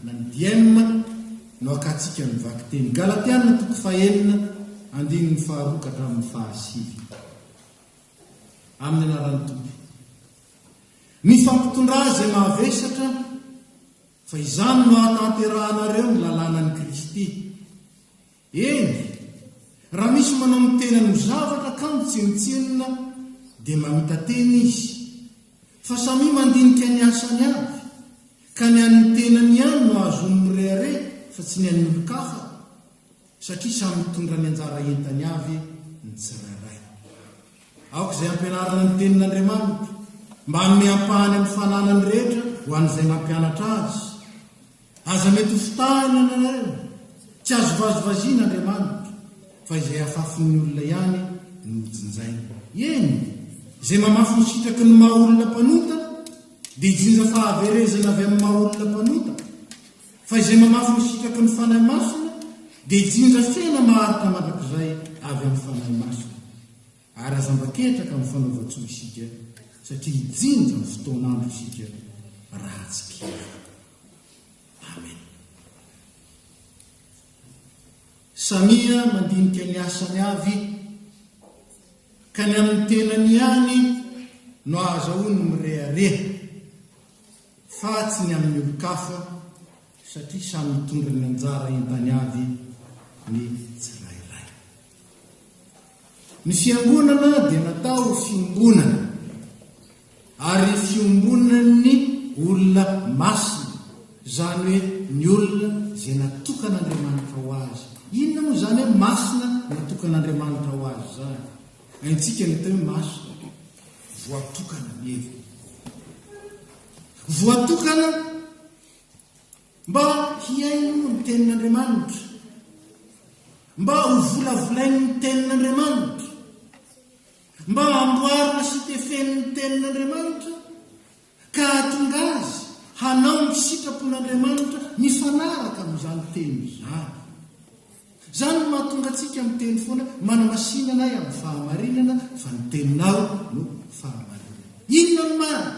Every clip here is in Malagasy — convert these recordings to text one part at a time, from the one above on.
na ny diema no akatsika mivaky teny. Galatiana 4:1-5 amin'ny anaran'ny Tompo. Mifampitondra izay mahavesatra fa izany no ahatanterahanareo ny lalànan'i Kristy. Eny, raha misy manao ny tena no zavatra ka mitsinotsinona dia mamita tena izy, fa samy mandinika ny asany avy, ka ny an'ny tenany ihany no azony mirehare fa tsy ny an'ny olo-kafa, satria samy mitondra ny anjara entany avy ny tsirairay. Aoka izay ampianarana ny tenin'Andriamanitra mba hanome ampahany amin'ny fananany rehetra ho an'izay mampianatra azy. Aza mety ho fitahana anareo, tsy azo vazovaziana Andriamanitra, fa izay afafin'ny olona ihany no jinjaina. Eny, izay mamafy ny sitraky ny maha olona mpanota dia ijinja fahaverezana avy amin'ny maha olona mpanota, fa izay mamafy ny sitraky ny fanahy masina dia ijinja fena maharitra mandrakizay avy amin'ny fanahy masina. Ary azamba-ketraka amin'ny fanaovan-tsoa isika, satria ijinja ny fotoan'andro isika ratsika. Amen. Samia mandinika ny asany avy, ka ny amin'ny tenany ihany no azahoany mirehareha, fa tsy ny amin'ny olo-kafa, satria samy mitondra ny anjara entany avy ny tsirairay. Ny fiangonana dia natao fiombonana, ary fiombonan'ny olona masina, zany hoe ny olona izay natokan'Andriamanitra ho azy. Inona moa zany hoe masina natokan'Andriamanitra ho azy zany? Aintsika ny atao hoe masina, voatokana miery. Voatokana mba hiaino ny tenin'Andriamanitra, mba ho volavolainy ny tenin'Andriamanitra, mba amboarina sy tefeny ny tenin'Andriamanitra, ka hatonga azy hanao ny sitrapon'Andriamanitra mifanaraka amin'izany teny izany. Zany no mahatonga antsika amin'ny teny foana manamasinana amin'ny fahamarinana fa ny teninao no fahamarinana. Inona no marina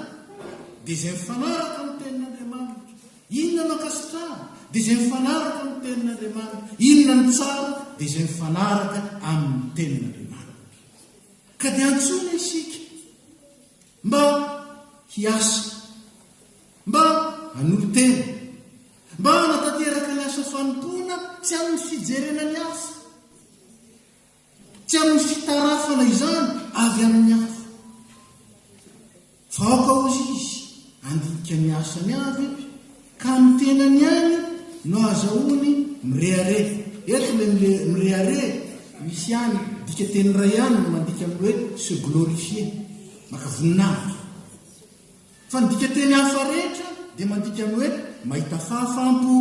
dia izay mifanaraka amin'ny tenin'Andriamanitra. Inona no akasitrahana dia izay mifanaraka amin'ny tenin'Andriamanitra. Inona ny tsara dia izay mifanaraka amin'ny tenin'Andriamanitra. Ka dia antsoina isika mba hiasa, mba hanolo tena, mba hanatanteraka ny asa fanompoana, tsy amin'ny fijerena ny hafa, tsy amin'ny fitarafana izany avy amin'ny hafa, fa aoka ozy izy andika ny asany avy, ka amin'ny tenany ihany no azahoany mirehare. Eto le mirehare misy ihany dika teny ray ihany no mandika amin'ny hoe se glorifier, maka voninahitra. Fa ny dika teny hafa rehetra dia mandika amin'ny hoe mahita fahafampo,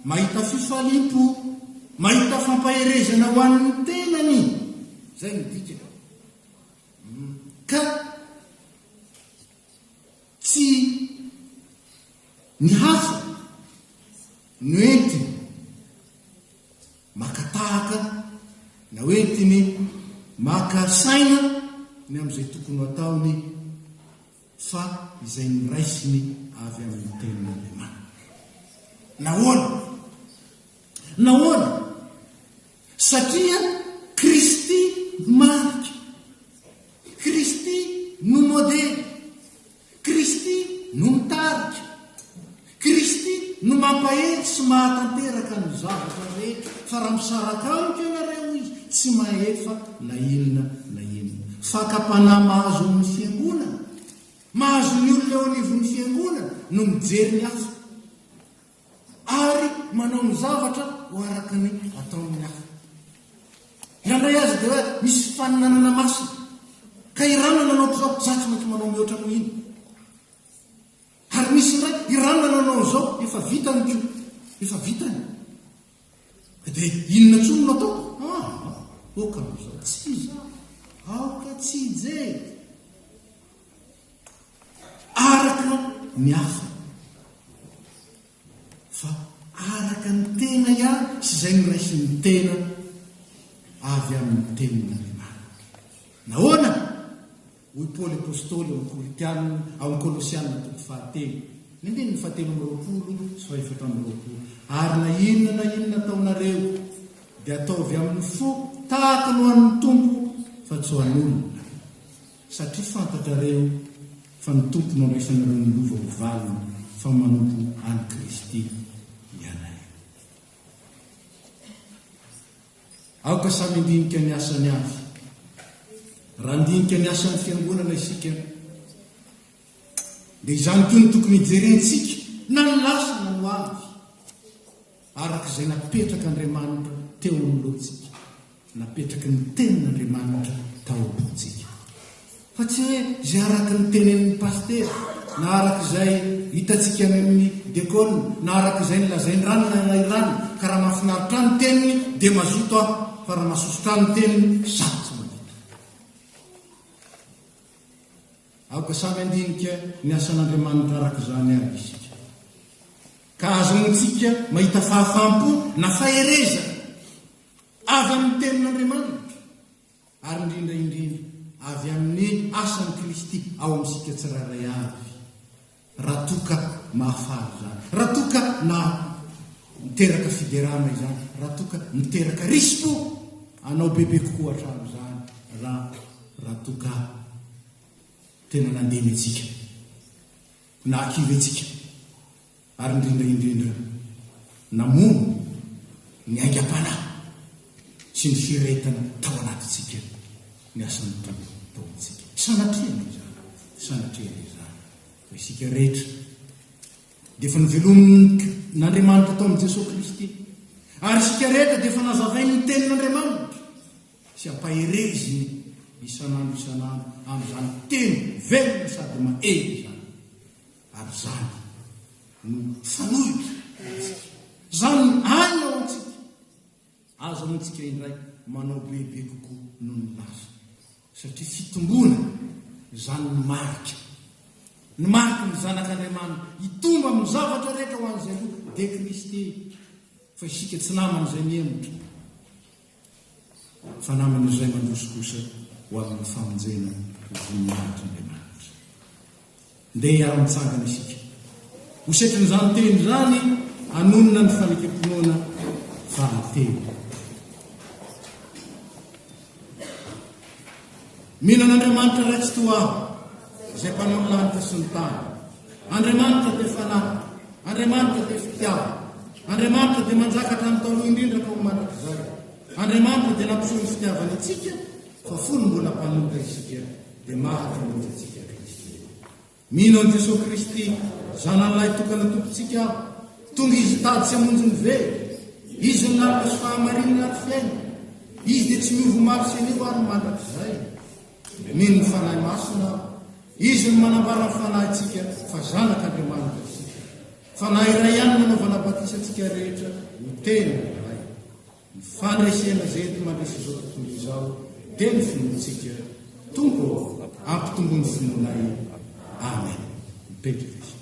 mahita fifalimpo, mahita fampaherezana ho an'ny tenany. Zay ny dika. Ka tsy ny hafa no entiny makatahaka na oentiny maka saina ny amin'izay tokony ho ataony, fa izay niraisiny avy amin'ny tenin'Andriamanitra. Nahoana? Satria Kristy marika, Kristy no modely, Kristy no mitarika, Kristy no mampahery sy mahatanteraka ny zavatra rehetra. Fa raha misaraka amiko ianareo izy, tsy mahery fa na inona. Fakapanahy mahazo amin'ny fiangonana, mahazo ny olona eo anivon'ny fiangonana no mijery ny hafa, ary manao ny zavatra ho araka ny ataon'ny hafa. Indray azy dia hoe misy faninanana masina, ka irana nanao zao, za tsy maintsy manao mihoatra no ino. Ary misy indray irana nanao zao, efa vitany ko, efa vitany. Dia inona tsony no ataoko? Oka zao, tsy zao, aoka tsy ijery. Araka ny hafa, fa araka ny tena ihany sy izay niraisy ny tena avy amin'ny tenin'Andriamanitra. Nahoana? Hoy Paoly apôstôly ao Kolosianina 3:9, nindiny ny 7 sy 7 ary na inona taonareo dia ataovy amin'ny fo tahaka no an'ny tompo fa tsy ho an'olona, satria fantatrareo fa ny tompo no ampisanareo ny lova ovalina fa manompo any Kristy ianay. Aoka samy indinika ny asany avy. Raha ndinika ny asan'ny fiangonana isika, dia izany koa ny tokony hijerentsika na ny lasa na no avy, arak'izay napetraka Andriamanitra teo amin'lohantsika, napetraka ny tenin'Andriamanitra tao amintsika. Fa tsy hoe izay araka ny tenen'ny pastera, na arak'izay hitantsika amin'ny dekona, na arak'izay nilazainy ranona ilay rano, ka raha mahafinaritra ny teniny dia mazoto aho, fa raha mahasosotra ny teniny sarotsy mahita. Aoka samy andinika ny asan'Andriamanitra arak'izany aby isika, ka azontsika mahita fahafampo na fahereza avy amin'ny tenin'Andriamanitra, ary indrindra avy amin'ny asan'ny Kristy ao amintsika tsirairay avy, raha toka mahafaly zany, raha toka na miteraka fiderana izany, raha toka miteraka risiko anao bebe kokoa hatrano zany, raha toka tena nandemy antsika na akivy antsika, ary indrindra namono ny aingam-panahy sy ny firetana tao anatintsika ny asan'ny tompo tao amintsika. Sanatriana izany fa isika rehetra dia efa nivelomin'Andriamanitra tao amin'i Jesosy Kristy, ary isika rehetra dia efa nazavainy ny tenin'Andriamanitra sy ampahereziny isan'andro amin'izany teny velona sady mahely zany, ary zany no fanohitra zany any ao antsika, azo amintsika indray manao bebe kokoa noho ny lasa, satria fitombona zany ny marika ny zanak'Andriamanitra hitomba amin'ny zavatra rehetra ho an'izay loha de Kristy, fa isika tsy naman'izay miemotra, fa naman'izay mandroso kosa ho amin'ny famonjena voninahitry'Andriamanitra. Ndeha hiara-mitsangana isika ho setrin'izany teny zany anonona ny fanekam-pinoana fahatelo. Mihinan'Andriamanitra raitsy to aho izay mpanao ny lanitra sy ny tany. Andriamanitra dia fanahy, Andriamanitra dia fitiava, Andriamanitra dia manjaka hatrany taloha indrindra ka ho mandrak'izay. Andriamanitra dia nampiseho ny fitiavany atsika, fa fony mbola mpanomboka isika dia mahatramonjy atsika Kristy. Mino an' Jesosy Kristy zanan'ilay tokana tompontsika, tonga izy tady tsy hamonjy ny very, izy ny lalina sy fahamarinana ary fiaina, izy dia tsy miovo maro sy anio ary mandrak'izay. Mino ny fanahy masina, izy ny manambara ny fanahintsika fa zanak'Andriamanitra isika, fanahy iray ihany nanaovana batisantsika rehetra ho tena iray. Ny fandraisena zay ety mandresy izao tontolo izao dia ny finoantsika, tompo ampitombony finonay. Amen. Mipetraka izy.